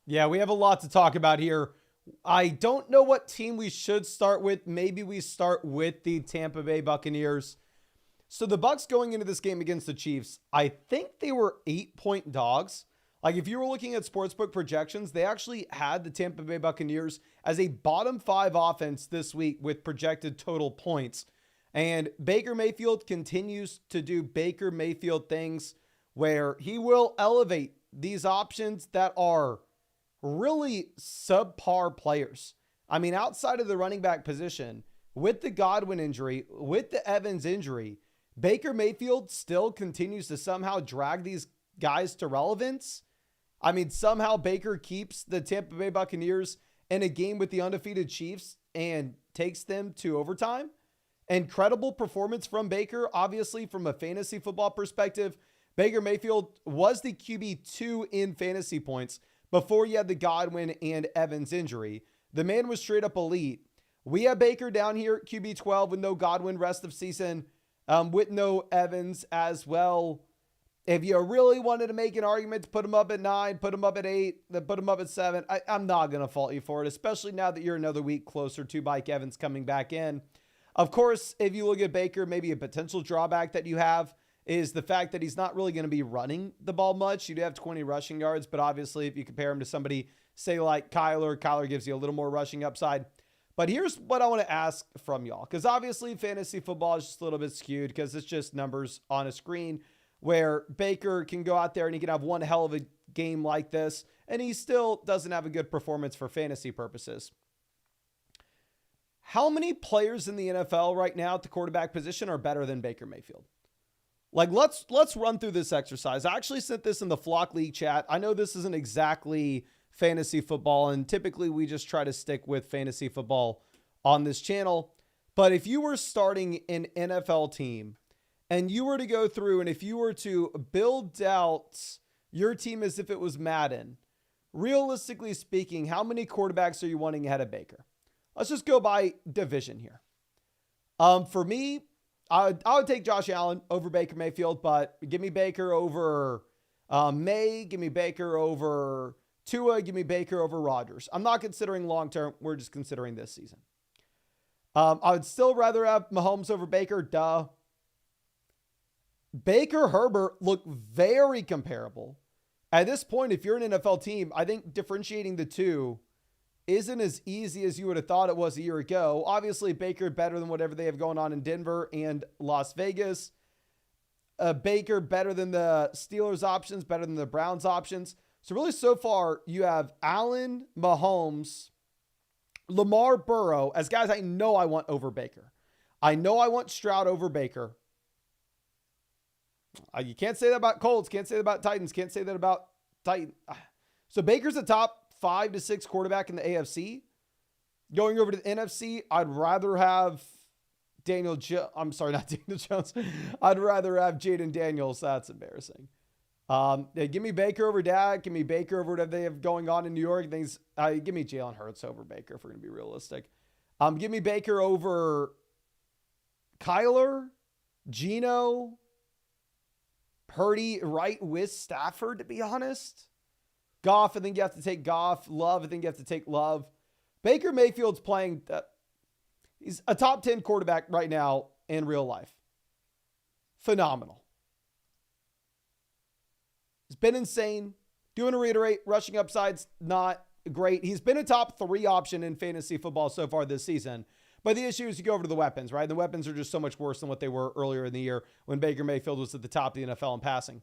Yeah, we have a lot to talk about here. I don't know what team we should start with. Maybe we start with the Tampa Bay Buccaneers. So the Bucs going into this game against the Chiefs, I think they were 8-point dogs. Like if you were looking at sportsbook projections, they actually had the Tampa Bay Buccaneers as a bottom 5 offense this week with projected total points. And Baker Mayfield continues to do Baker Mayfield things where he will elevate these options that are really subpar players. I mean, outside of the running back position, with the Godwin injury, with the Evans injury, Baker Mayfield still continues to somehow drag these guys to relevance. I mean, somehow Baker keeps the Tampa Bay Buccaneers in a game with the undefeated Chiefs and takes them to overtime. Incredible performance from Baker. Obviously, from a fantasy football perspective, Baker Mayfield was the QB2 in fantasy points before you had the Godwin and Evans injury. The man was straight up elite. We have Baker down here at QB12 with no Godwin rest of season, with no Evans as well. If you really wanted to make an argument to put him up at 9, put him up at 8, then put him up at 7, I'm not going to fault you for it, especially now that you're another week closer to Mike Evans coming back in. Of course, if you look at Baker, maybe a potential drawback that you have is the fact that he's not really going to be running the ball much. You do have 20 rushing yards, but obviously if you compare him to somebody, say like Kyler gives you a little more rushing upside. But here's what I want to ask from y'all, because obviously fantasy football is just a little bit skewed because it's just numbers on a screen where Baker can go out there and he can have one hell of a game like this, and he still doesn't have a good performance for fantasy purposes. How many players in the NFL right now at the quarterback position are better than Baker Mayfield? Like, let's run through this exercise. I actually sent this in the Flock League chat. I know this isn't exactly fantasy football, and typically we just try to stick with fantasy football on this channel. But if you were starting an NFL team and you were to go through and if you were to build out your team as if it was Madden, realistically speaking, how many quarterbacks are you wanting ahead of Baker? Let's just go by division here. For me, I would take Josh Allen over Baker Mayfield, but give me Baker over May. Give me Baker over Tua. Give me Baker over Rodgers. I'm not considering long-term. We're just considering this season. I would still rather have Mahomes over Baker. Duh. Baker, Herbert look very comparable. At this point, if you're an NFL team, I think differentiating the two isn't as easy as you would have thought it was a year ago. Obviously, Baker better than whatever they have going on in Denver and Las Vegas. Baker better than the Steelers options, better than the Browns options. So really so far, you have Allen, Mahomes, Lamar, Burrow as guys I know I want over Baker. I know I want Stroud over Baker. You can't say that about Colts. Can't say that about Titans. Can't say that about Titans. So Baker's a top 5 to 6 quarterback in the AFC. Going over to the NFC, I'd rather have I'm sorry, not Daniel Jones. I'd rather have Jaden Daniels. That's embarrassing. Give me Baker over Dak. Give me Baker over whatever they have going on in New York. Give me Jalen Hurts over Baker if we're going to be realistic. Give me Baker over Kyler, Geno, Purdy, right with Stafford, to be honest. Goff, I think you have to take Goff. Love, I think you have to take Love. Baker Mayfield's playing, he's a top 10 quarterback right now in real life. Phenomenal. It's been insane. Doing to reiterate, rushing upside's not great. He's been a top 3 option in fantasy football so far this season. But the issue is you go over to the weapons, right? The weapons are just so much worse than what they were earlier in the year when Baker Mayfield was at the top of the NFL in passing.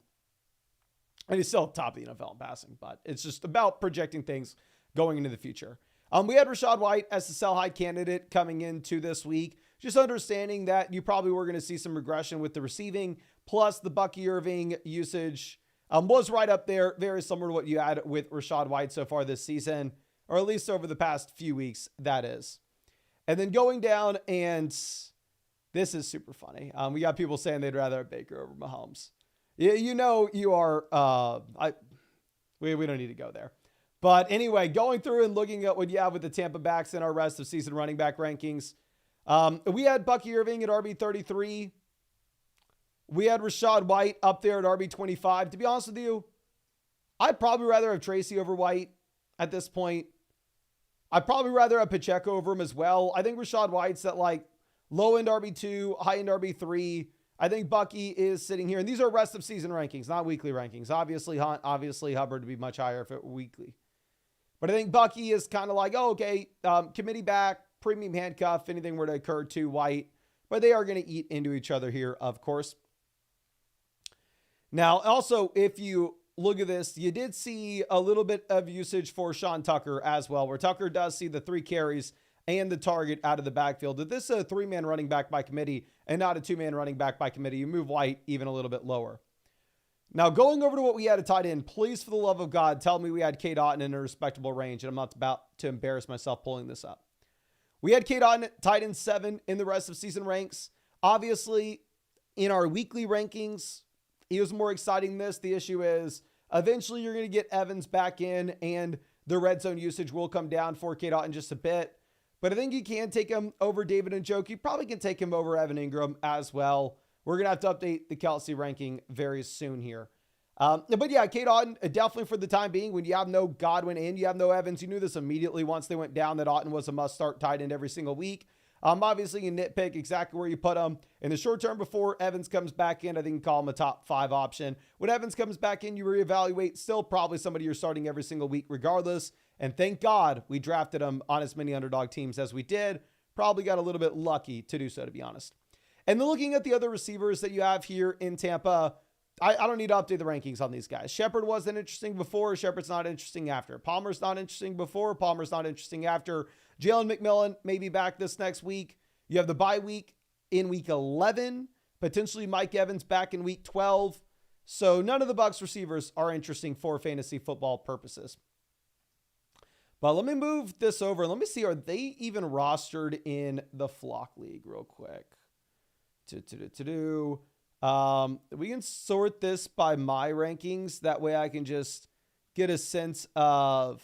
And he's still top of the NFL in passing, but it's just about projecting things going into the future. We had Rachaad White as the sell high candidate coming into this week, just understanding that you probably were going to see some regression with the receiving, plus the Bucky Irving usage was right up there, very similar to what you had with Rachaad White so far this season, or at least over the past few weeks, that is. And then going down, and this is super funny. We got people saying they'd rather have Baker over Mahomes. You know you are, we don't need to go there. But anyway, going through and looking at what you have with the Tampa backs in our rest of season running back rankings. We had Bucky Irving at RB33. We had Rachaad White up there at RB25. To be honest with you, I'd probably rather have Tracy over White. at this point. I'd probably rather have Pacheco over him as well. I think Rachaad White's at like low end RB2, high end RB3. I think Bucky is sitting here, and these are rest of season rankings, not weekly rankings. Obviously Hunt, obviously Hubbard would be much higher if it were weekly. But I think Bucky is kind of like, oh, okay, committee back, premium handcuff, anything were to occur to White. But they are going to eat into each other here, of course. Now, also, if you look at this, you did see a little bit of usage for Sean Tucker as well, where Tucker does see the 3 carries and the target out of the backfield. If this is a 3-man running back by committee and not a 2-man running back by committee, you move White even a little bit lower. Now, going over to what we had at tight end, please, for the love of God, tell me we had Cade Otton in a respectable range, and I'm not about to embarrass myself pulling this up. We had Cade Otton at tight end 7 in the rest of season ranks. Obviously, in our weekly rankings, he was more exciting than this. The issue is eventually you're going to get Evans back in, and the red zone usage will come down for Cade Otton just a bit. But I think you can take him over David Njoku. You probably can take him over Evan Ingram as well. We're going to have to update the Kelce ranking very soon here. But yeah, Cade Otton, definitely for the time being, when you have no Godwin and you have no Evans, you knew this immediately once they went down that Otton was a must-start tight end every single week. Obviously, you nitpick exactly where you put him. In the short term before Evans comes back in, I think you call him a top 5 option. When Evans comes back in, you reevaluate. Still probably somebody you're starting every single week regardless. And thank God we drafted him on as many underdog teams as we did. Probably got a little bit lucky to do so, to be honest. And then looking at the other receivers that you have here in Tampa, I don't need to update the rankings on these guys. Shepard wasn't interesting before. Shepard's not interesting after. Palmer's not interesting before. Palmer's not interesting after. Jalen McMillan may be back this next week. You have the bye week in week 11. Potentially Mike Evans back in week 12. So none of the Bucs receivers are interesting for fantasy football purposes. But let me move this over. Let me see, are they even rostered in the Flock League real quick? We can sort this by my rankings. That way I can just get a sense of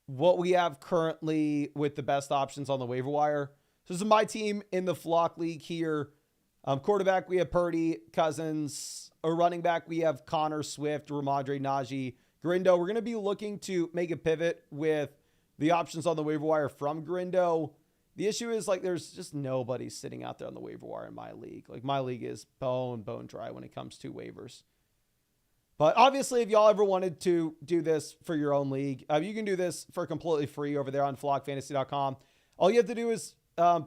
what we have currently with the best options on the waiver wire. So this is my team in the Flock League here. Quarterback, we have Purdy, Cousins. A running back, we have Connor, Swift, Ramondre, Najee, Grindo. We're going to be looking to make a pivot with the options on the waiver wire from Grindo. The issue is, like, there's just nobody sitting out there on the waiver wire in my league. Like, my league is bone dry when it comes to waivers. But obviously, if y'all ever wanted to do this for your own league, you can do this for completely free over there on flockfantasy.com. All you have to do is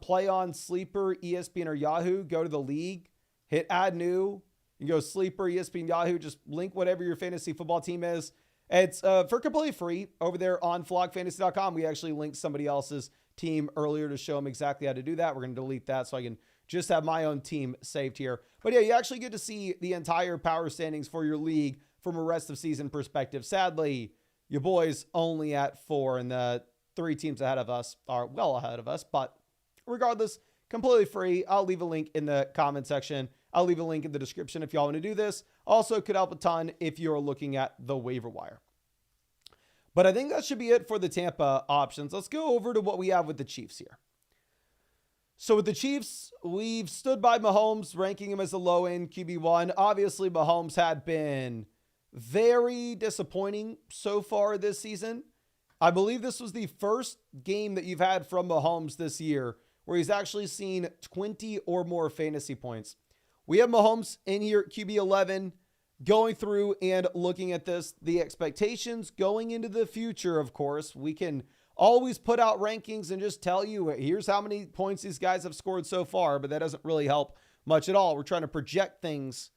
play on Sleeper, ESPN, or Yahoo. Go to the league, hit add new. You can go Sleeper, ESPN, Yahoo. Just link whatever your fantasy football team is. It's for completely free over there on flockfantasy.com. We actually linked somebody else's team earlier to show them exactly how to do that. We're going to delete that so I can just have my own team saved here. But yeah, you actually get to see the entire power standings for your league from a rest of season perspective. Sadly, your boys only at 4, and the 3 teams ahead of us are well ahead of us. But regardless, completely free. I'll leave a link in the comment section. I'll leave a link in the description if y'all want to do this. Also could help a ton if you're looking at the waiver wire. But I think that should be it for the Tampa options. Let's go over to what we have with the Chiefs here. So with the Chiefs, we've stood by Mahomes, ranking him as a low-end QB1. Obviously, Mahomes had been very disappointing so far this season. I believe this was the first game that you've had from Mahomes this year where he's actually seen 20 or more fantasy points. We have Mahomes in here at QB 11, going through and looking at this, the expectations going into the future. Of course, we can always put out rankings and just tell you, here's how many points these guys have scored so far, but that doesn't really help much at all. We're trying to project things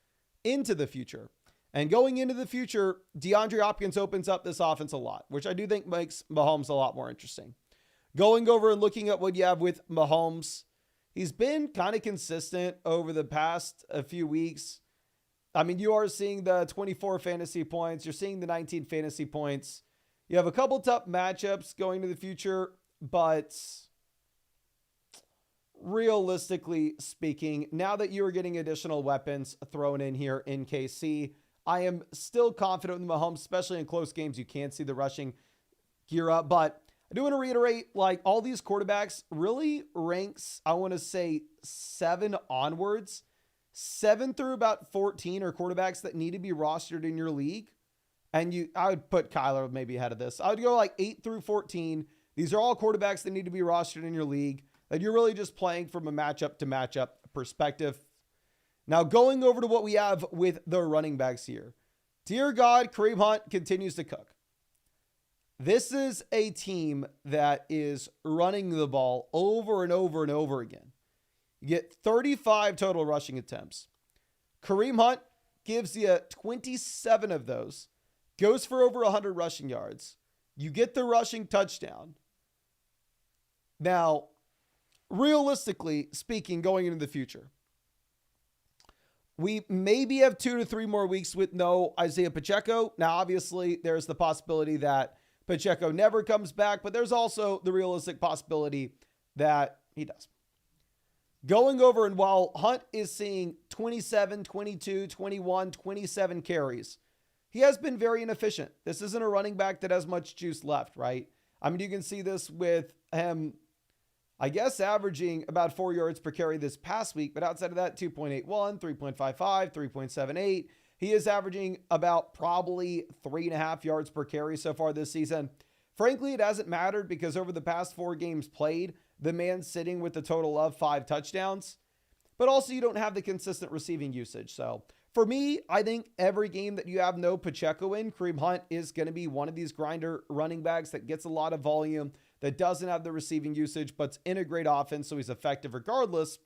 into the future. And going into the future, DeAndre Hopkins opens up this offense a lot, which I do think makes Mahomes a lot more interesting. Going over and looking at what you have with Mahomes, he's been kind of consistent over the past few weeks. I mean, you are seeing the 24 fantasy points. You're seeing the 19 fantasy points. You have a couple tough matchups going to the future, but realistically speaking, now that you are getting additional weapons thrown in here in KC, I am still confident in Mahomes, especially in close games. You can't see the rushing gear up, but I do want to reiterate, like, all these quarterbacks really ranks, I want to say 7 onwards. 7 through about 14 are quarterbacks that need to be rostered in your league. And I would put Kyler maybe ahead of this. I would go like 8 through 14. These are all quarterbacks that need to be rostered in your league, that you're really just playing from a matchup to matchup perspective. Now, going over to what we have with the running backs here. Dear God, Kareem Hunt continues to cook. This is a team that is running the ball over and over and over again. You get 35 total rushing attempts. Kareem Hunt gives you 27 of those. Goes for over 100 rushing yards. You get the rushing touchdown. Now, realistically speaking, going into the future, we maybe have 2 to 3 more weeks with no Isaiah Pacheco. Now, obviously, there's the possibility that Pacheco never comes back, but there's also the realistic possibility that he does. Going over, and while Hunt is seeing 27, 22, 21, 27 carries, he has been very inefficient. This isn't a running back that has much juice left, right? I mean, you can see this with him, I guess, averaging about 4 yards per carry this past week, but outside of that, 2.81, 3.55, 3.78. He is averaging about probably 3.5 yards per carry so far this season. Frankly, it hasn't mattered because over the past 4 games played, the man's sitting with a total of 5 touchdowns, but also you don't have the consistent receiving usage. So for me, I think every game that you have no Pacheco in, Kareem Hunt is going to be one of these grinder running backs that gets a lot of volume, that doesn't have the receiving usage, but's in a great offense, so he's effective regardless.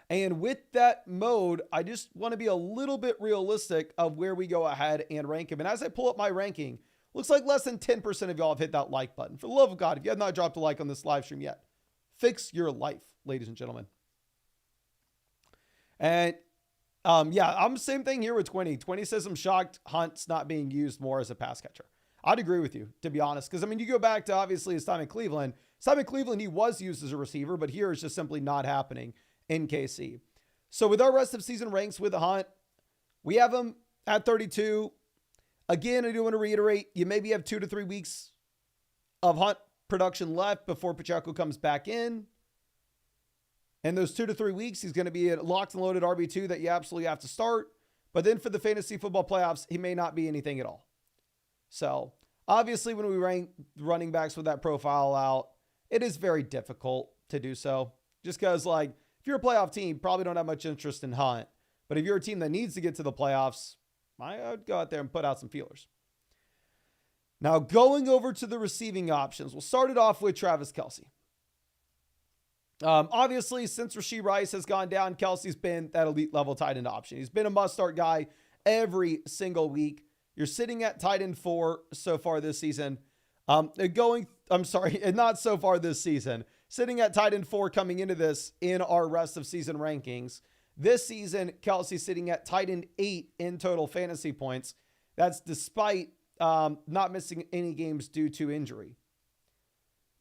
And with that mode, I just want to be a little bit realistic of where we go ahead and rank him. And as I pull up my ranking, looks like less than 10% of y'all have hit that like button. For the love of God, if you have not dropped a like on this live stream yet, fix your life, ladies and gentlemen. And yeah, I'm the same thing here with 20. 20 says I'm shocked Hunt's not being used more as a pass catcher. I'd agree with you, to be honest, because I mean, you go back to obviously his time in Cleveland. He was used as a receiver, but here it's just simply not happening in KC. So with our rest of season ranks with Hunt, we have him at 32. Again, I do want to reiterate, you maybe have 2 to 3 weeks of Hunt production left before Pacheco comes back in. And those 2 to 3 weeks, he's going to be a locked and loaded RB2 that you absolutely have to start. But then for the fantasy football playoffs, he may not be anything at all. So obviously when we rank running backs with that profile out, it is very difficult to do so. Just because, like, if you're a playoff team, probably don't have much interest in Hunt. But if you're a team that needs to get to the playoffs, I would go out there and put out some feelers. Now, going over to the receiving options, we'll start it off with Travis Kelce. Obviously, since Rashee Rice has gone down, Kelce's been that elite level tight end option. He's been a must-start guy every single week. You're sitting at tight end 4 so far this season. Not so far this season. Sitting at tight end 4 coming into this in our rest of season rankings. This season, Kelce sitting at tight end 8 in total fantasy points. That's despite not missing any games due to injury.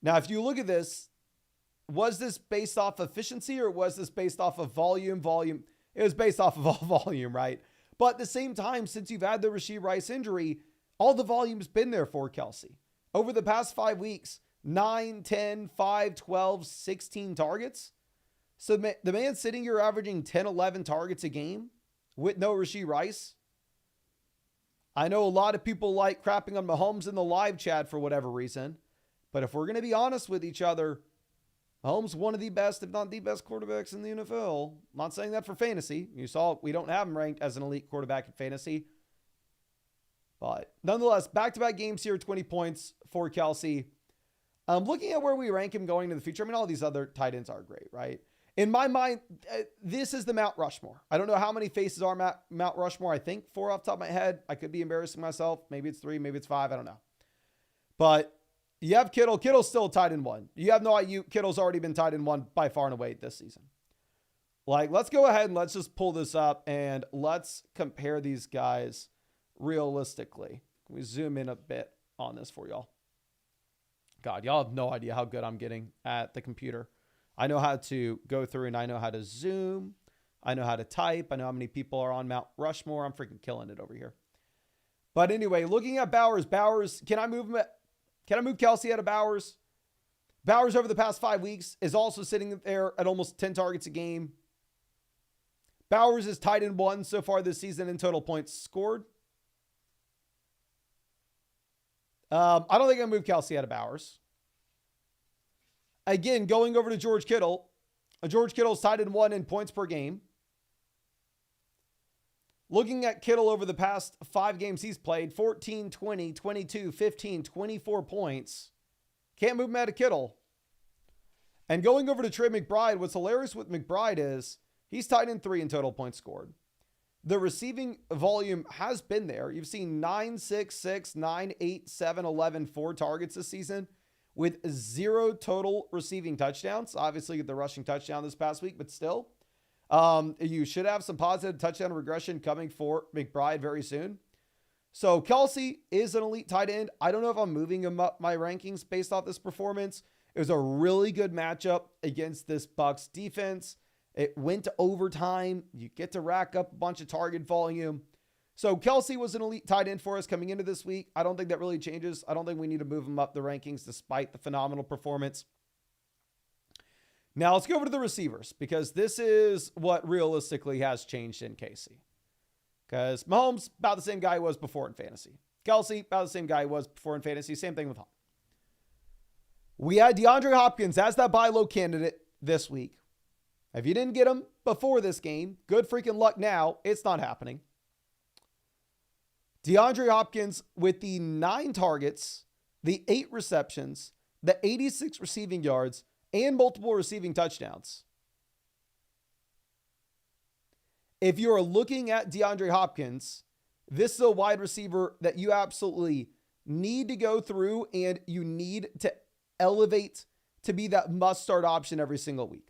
Now, if you look at this, was this based off efficiency or was this based off of volume? It was based off of all volume, right? But at the same time, since you've had the Rashee Rice injury, all the volume's been there for Kelce. Over the past 5 weeks, 9, 10, 5, 12, 16 targets. So the man's sitting here averaging 10, 11 targets a game with no Rashee Rice. I know a lot of people like crapping on Mahomes in the live chat for whatever reason. But if we're going to be honest with each other, Mahomes one of the best, if not the best quarterbacks in the NFL. I'm not saying that for fantasy. You saw we don't have him ranked as an elite quarterback in fantasy. But nonetheless, back-to-back games here, 20 points for Kelce. Looking at where we rank him going into the future, I mean, all these other tight ends are great, right? In my mind, this is the Mount Rushmore. I don't know how many faces are Mount Rushmore. I think 4 off the top of my head. I could be embarrassing myself. Maybe it's 3, maybe it's 5. I don't know. But you have Kittle. Kittle's still tight end 1. You have no IU. Kittle's already been tight end 1 by far and away this season. Like, let's go ahead and let's just pull this up and let's compare these guys realistically. Can we zoom in a bit on this for y'all? God, y'all have no idea how good I'm getting at the computer. I know how to go through and I know how to zoom. I know how to type. I know how many people are on Mount Rushmore. I'm freaking killing it over here. But anyway, looking at Bowers, can I move Kelce out of Bowers? Bowers over the past 5 weeks is also sitting there at almost 10 targets a game. Bowers is tight end 1 so far this season in total points scored. I don't think I'm going to move Kelce out of Bowers. Again, going over to George Kittle. George Kittle's tied in 1 in points per game. Looking at Kittle over the past 5 games he's played, 14, 20, 22, 15, 24 points. Can't move him out of Kittle. And going over to Trey McBride, what's hilarious with McBride is he's tied in 3 in total points scored. The receiving volume has been there. You've seen 9, 6, 6, 9, 8, 7, 11, 4 targets this season with 0 total receiving touchdowns. Obviously, get the rushing touchdown this past week, but still. You should have some positive touchdown regression coming for McBride very soon. So Kelce is an elite tight end. I don't know if I'm moving him up my rankings based off this performance. It was a really good matchup against this Bucs defense. It went to overtime. You get to rack up a bunch of target volume. So Kelce was an elite tight end for us coming into this week. I don't think that really changes. I don't think we need to move him up the rankings despite the phenomenal performance. Now let's go over to the receivers because this is what realistically has changed in KC. Because Mahomes, about the same guy he was before in fantasy. Kelce, about the same guy he was before in fantasy. Same thing with Hunt. We had DeAndre Hopkins as that buy low candidate this week. If you didn't get him before this game, good freaking luck now. It's not happening. DeAndre Hopkins with the 9 targets, the 8 receptions, the 86 receiving yards, and multiple receiving touchdowns. If you're looking at DeAndre Hopkins, this is a wide receiver that you absolutely need to go through and you need to elevate to be that must-start option every single week.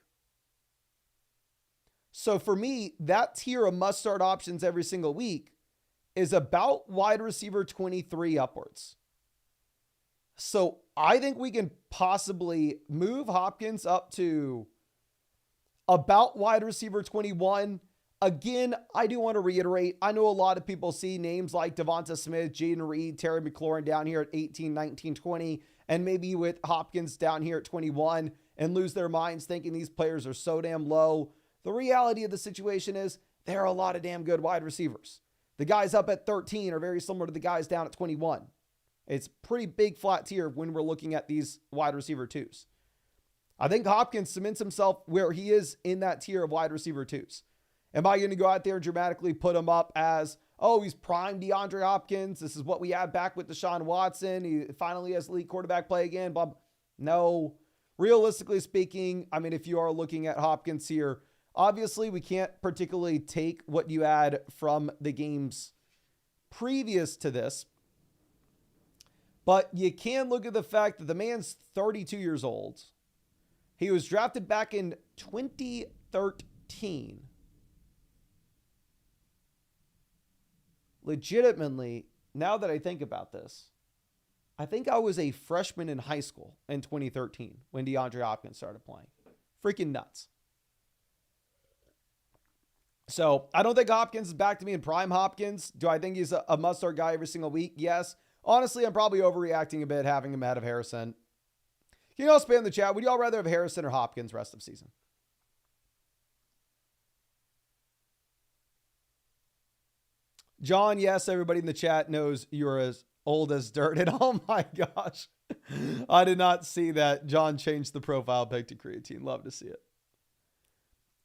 So for me, that tier of must-start options every single week is about wide receiver 23 upwards. So I think we can possibly move Hopkins up to about wide receiver 21. Again, I do want to reiterate, I know a lot of people see names like Devonta Smith, Jaden Reed, Terry McLaurin down here at 18, 19, 20, and maybe with Hopkins down here at 21 and lose their minds thinking these players are so damn low. The reality of the situation is there are a lot of damn good wide receivers. The guys up at 13 are very similar to the guys down at 21. It's pretty big flat tier when we're looking at these wide receiver 2s. I think Hopkins cements himself where he is in that tier of wide receiver 2s. Am I going to go out there and dramatically put him up as, oh, he's prime DeAndre Hopkins. This is what we had back with Deshaun Watson. He finally has elite quarterback play again. But no, realistically speaking, I mean, if you are looking at Hopkins here, obviously we can't particularly take what you had from the games previous to this. But you can look at the fact that the man's 32 years old. He was drafted back in 2013. Legitimately, now that I think about this, I think I was a freshman in high school in 2013 when DeAndre Hopkins started playing. Freaking nuts. So I don't think Hopkins is back to being prime Hopkins. Do I think he's a must-start guy every single week? Yes. Honestly, I'm probably overreacting a bit having him ahead of Harrison. Can you all spam in the chat? Would you all rather have Harrison or Hopkins rest of season? John, yes, everybody in the chat knows you're as old as dirt. And oh my gosh, I did not see that. John changed the profile pic to creatine. Love to see it.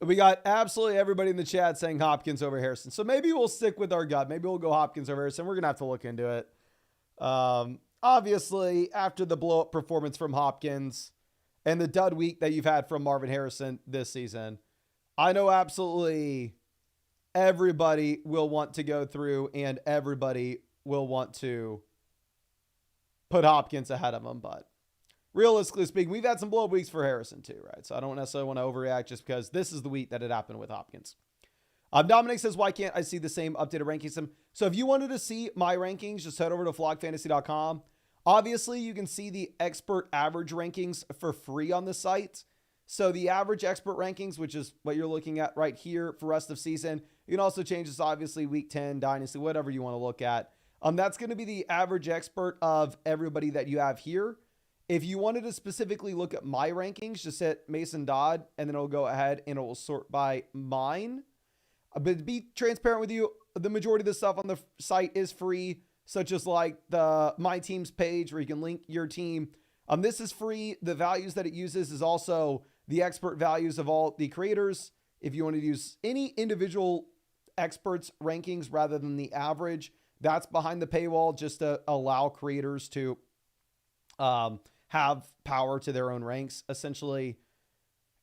We got absolutely everybody in the chat saying Hopkins over Harrison. So maybe we'll stick with our gut. Maybe we'll go Hopkins over Harrison. We're going to have to look into it. Obviously, after the blow-up performance from Hopkins and the dud week that you've had from Marvin Harrison this season, I know absolutely everybody will want to go through and everybody will want to put Hopkins ahead of him. But realistically speaking, we've had some blow-up weeks for Harrison too, right? So I don't necessarily want to overreact just because this is the week that it happened with Hopkins. Dominic says, why can't I see the same updated rankings? So if you wanted to see my rankings, just head over to flockfantasy.com. Obviously, you can see the expert average rankings for free on the site. So the average expert rankings, which is what you're looking at right here for rest of season. You can also change this, obviously, week 10, dynasty, whatever you want to look at. That's going to be the average expert of everybody that you have here. If you wanted to specifically look at my rankings, just hit Mason Dodd, and then it'll go ahead and it will sort by mine. But to be transparent with you, the majority of the stuff on the site is free. such as like the My Teams page where you can link your team. This is free. The values that it uses is also the expert values of all the creators. If you want to use any individual experts rankings rather than the average, that's behind the paywall just to allow creators to have power to their own ranks, essentially.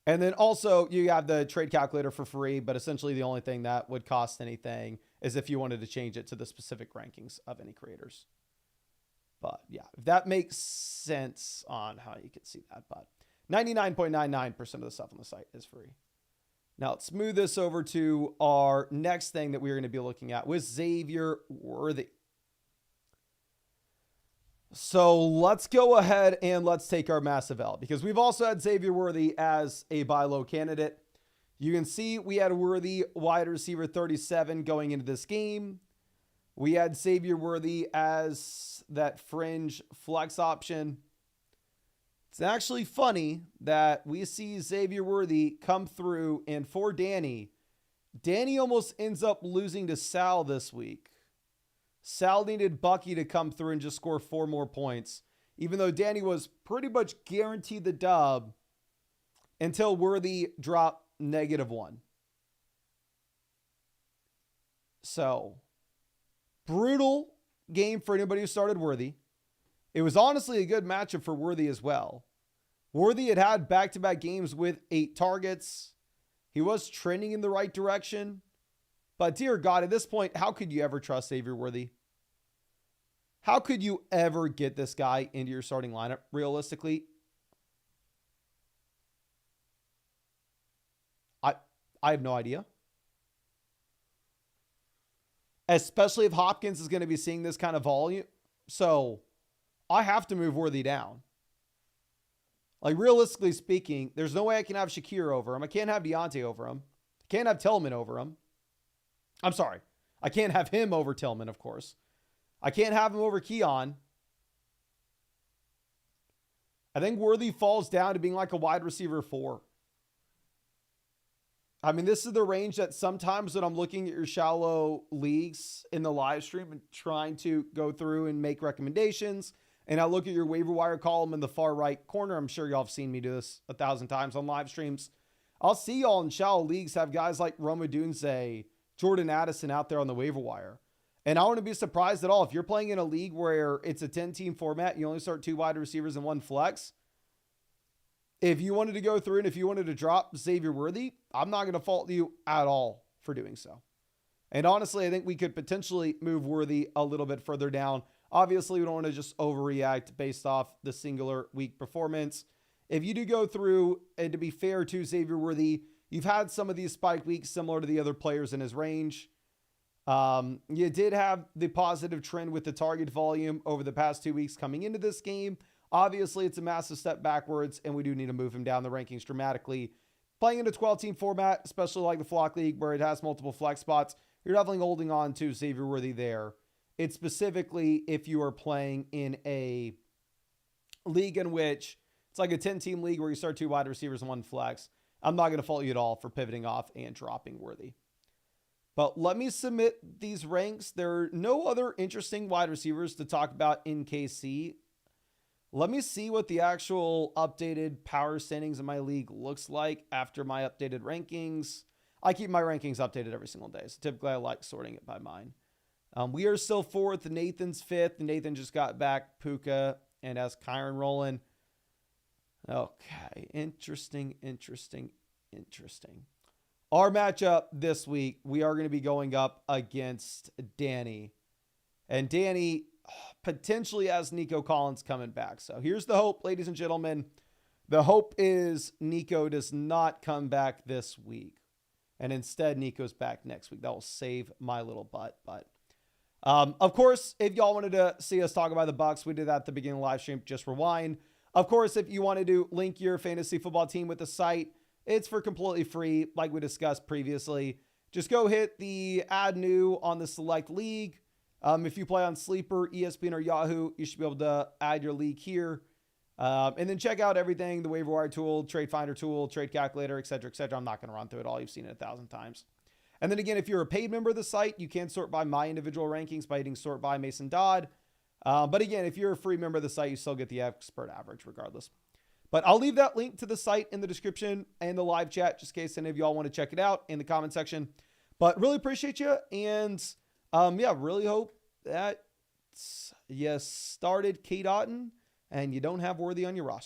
And then also you have the trade calculator for free, but essentially the only thing that would cost anything is if you wanted to change it to the specific rankings of any creators. But yeah, if that makes sense on how you can see that. But 99.99% of the stuff on the site is free. Now let's move this over to our next thing that we're going to be looking at with XAVIER Worthy. So let's go ahead and let's take our massive L, because we've also had XAVIER Worthy as a buy low candidate. You can see we had Worthy wide receiver 37 going into this game. We had XAVIER Worthy as that fringe flex option. It's actually funny that we see XAVIER Worthy come through, and for Danny almost ends up losing to Sal this week. Sal needed Bucky to come through and just score 4 more points, even though Danny was pretty much guaranteed the dub until Worthy dropped -1. So, brutal game for anybody who started Worthy. It was honestly a good matchup for Worthy as well. Worthy had back-to-back games with 8 targets. He was trending in the right direction. But dear God, at this point, how could you ever trust XAVIER Worthy? How could you ever get this guy into your starting lineup realistically? I have no idea. Especially if Hopkins is going to be seeing this kind of volume. So I have to move Worthy down. Like, realistically speaking, there's no way I can have Shakir over him. I can't have Deontay over him. I can't have Tillman over him. I'm sorry. I can't have him over Tillman, of course. I can't have him over Keon. I think Worthy falls down to being like a wide receiver 4. I mean, this is the range that sometimes when I'm looking at your shallow leagues in the live stream and trying to go through and make recommendations, and I look at your waiver wire column in the far right corner. I'm sure y'all have seen me do this 1,000 times on live streams. I'll see y'all in shallow leagues have guys like Roma Dunze, Jordan Addison out there on the waiver wire. And I wouldn't be surprised at all if you're playing in a league where it's a 10-team format, you only start 2 wide receivers and 1 flex. If you wanted to go through and if you wanted to drop XAVIER Worthy, I'm not going to fault you at all for doing so. And honestly, I think we could potentially move Worthy a little bit further down. Obviously, we don't want to just overreact based off the singular week performance. If you do go through, and to be fair to XAVIER Worthy, you've had some of these spike weeks similar to the other players in his range. You did have the positive trend with the target volume over the past 2 weeks coming into this game. Obviously, it's a massive step backwards, and we do need to move him down the rankings dramatically. Playing in a 12-team format, especially like the Flock League, where it has multiple flex spots, you're definitely holding on to XAVIER Worthy there. It's specifically if you are playing in a league in which it's like a 10-team league where you start 2 wide receivers and 1 flex. I'm not going to fault you at all for pivoting off and dropping Worthy. But let me submit these ranks. There are no other interesting wide receivers to talk about in KC. Let me see what the actual updated power standings in my league looks like after my updated rankings. I keep my rankings updated every single day, so typically I like sorting it by mine. We are still 4th. Nathan's 5th. Nathan just got back Puka and has Kyron rolling. Okay, interesting. Our matchup this week, we are going to be going up against Danny. And Danny potentially has Nico Collins coming back. So here's the hope, ladies and gentlemen. The hope is Nico does not come back this week. And instead, Nico's back next week. That will save my little butt. But of course, if y'all wanted to see us talk about the Bucs, we did that at the beginning of the live stream. Just rewind. Of course, if you wanted to link your fantasy football team with the site, it's for completely free, like we discussed previously. Just go hit the add new on the select league. If you play on Sleeper, ESPN, or Yahoo, you should be able to add your league here. And then check out everything, the waiver wire tool, trade finder tool, trade calculator, etc., etc. I'm not going to run through it all. You've seen it 1,000 times. And then again, if you're a paid member of the site, you can sort by my individual rankings by hitting sort by Mason Dodd. But again, if you're a free member of the site, you still get the expert average regardless. But I'll leave that link to the site in the description and the live chat, just in case any of y'all want to check it out in the comment section. But really appreciate you. And yeah, really hope that you started K. Dotton and you don't have Worthy on your roster.